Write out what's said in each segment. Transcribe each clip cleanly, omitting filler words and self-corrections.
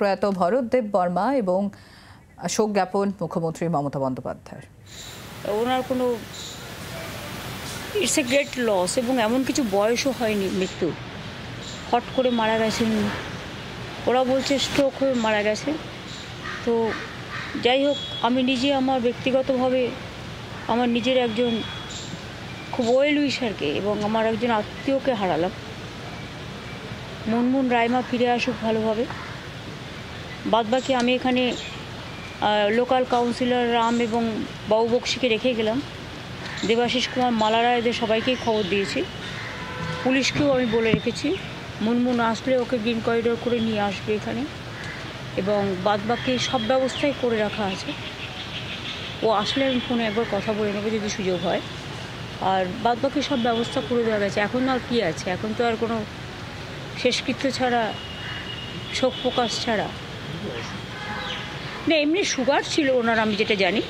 প্রয়াত ভরতদেব বর্মা এবং শোক জ্ঞাপন মুখ্যমন্ত্রী মমতা বন্দ্যোপাধ্যায়ের। ওনার কোনো ইটস এ গ্রেট লস, এবং এমন কিছু বয়সও হয়নি মৃত্যু, হট করে মারা গেছেন। ওরা বলছে স্ট্রোক হয়ে মারা গেছে। তো যাই হোক, আমি নিজে আমার ব্যক্তিগতভাবে আমার নিজের একজন খুব ওয়েল উইশারকে এবং আমার একজন আত্মীয়কে হারালাম। মুনমুন রাইমা ফিরে আসুক ভালোভাবে। বাদবাকি আমি এখানে লোকাল কাউন্সিলর রাম এবং বাবু বক্সিকে রেখে গেলাম। দেবাশিস কুমার মালারা এদের সবাইকেই খবর দিয়েছি, পুলিশকেও আমি বলে রেখেছি মুনমুন আসলে ওকে গ্রিন করিডোর করে নিয়ে আসবে এখানে, এবং বাদবাকি সব ব্যবস্থাই করে রাখা আছে। ও আসলে আমি ফোনে একবার কথা বলে নেবো যদি সুযোগ হয়। আর বাদবাকি সব ব্যবস্থা করে দেওয়া গেছে। এখন আর কী আছে, এখন তো আর কোনো শেষকৃত্য ছাড়া, শোক প্রকাশ ছাড়া না। এমনি সুগার ছিল ওনার, আমি যেটা জানি,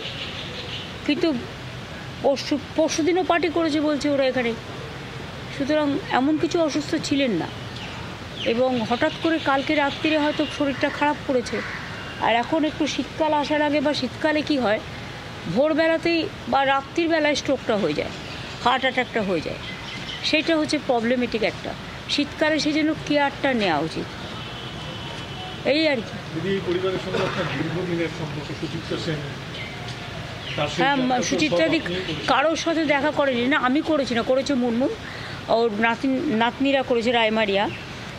কিন্তু পরশু দিনও পার্টি করেছে বলছে ওরা এখানে। সুতরাং এমন কিছু অসুস্থ ছিলেন না, এবং হঠাৎ করে কালকে রাত্রিরে হয়তো শরীরটা খারাপ করেছে। আর এখন একটু শীতকাল আসার আগে বা শীতকালে কি হয়, ভোরবেলাতেই বা রাত্রির বেলায় স্ট্রোকটা হয়ে যায়, হার্ট অ্যাটাকটা হয়ে যায়। সেটা হচ্ছে প্রবলেমেটিক একটা। শীতকালে সেই জন্য কেয়ারটা নেওয়া উচিত, এই আর কি। হ্যাঁ, সুচিত্রাদি কারোর সাথে দেখা করেনি না, আমি করেছি না, করেছে মুনমুন, ওর নাতনিরা করেছে রায়মারিয়া,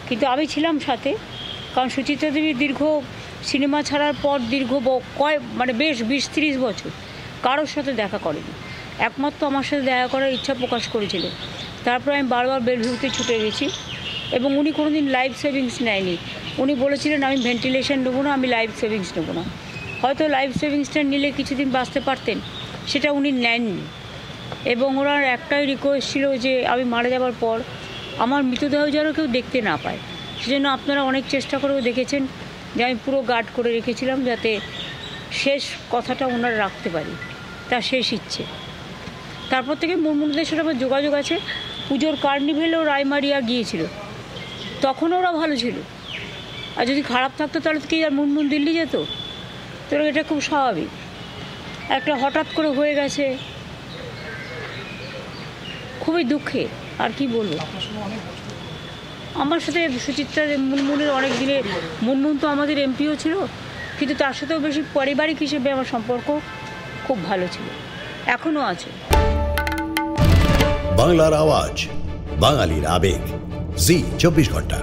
কিন্তু আমি ছিলাম সাথে। কারণ সুচিত্রা দেবী দীর্ঘ সিনেমা ছাড়ার পর বেশ 20-30 বছর কারোর সাথে দেখা করেনি। একমাত্র আমার সাথে দেখা করার ইচ্ছা প্রকাশ করেছিল। তারপর আমি বারবার বেলভিউতে ছুটে গেছি, এবং উনি কোনোদিন লাইফ সেভিংস নেয়নি। উনি বলেছিলেন আমি ভেন্টিলেশন নেবো না, আমি লাইফ সেভিংস নেবো না। হয়তো লাইফ সেভিংসটা নিলে কিছুদিন বাঁচতে পারতেন, সেটা উনি নেননি। এবং ওনার একটাই রিকোয়েস্ট ছিল যে আমি মারা যাবার পর আমার মৃতদেহ যেন কেউ দেখতে না পায়। সেজন্য আপনারা অনেক চেষ্টা করেও দেখেছেন যে আমি পুরো গার্ড করে রেখেছিলাম, যাতে শেষ কথাটা ওনারা রাখতে পারি, তার শেষ ইচ্ছে। তারপর থেকে মুনমুনদের সাথে আমার যোগাযোগ আছে। পুজোর কার্নিভেলেও রায়মারিয়া গিয়েছিল, তখন ওরা ভালো ছিল। আর যদি খারাপ থাকতো তাহলে কি আর মুনমুন দিল্লি যেত? তো এটা খুব স্বাভাবিক, একটা হঠাৎ করে হয়ে গেছে, খুবই দুঃখে। আর কি বলবো, আমার সাথে সুচিত্রা মুনমুনের অনেক দিনে, মুনমুন তো আমাদের এমপিও ছিল, কিন্তু তার সাথেও বেশি পারিবারিক হিসেবে আমার সম্পর্ক খুব ভালো ছিল, এখনও আছে। বাংলার আওয়াজ, বাঙালির আবেগ, জি 24 ঘন্টা।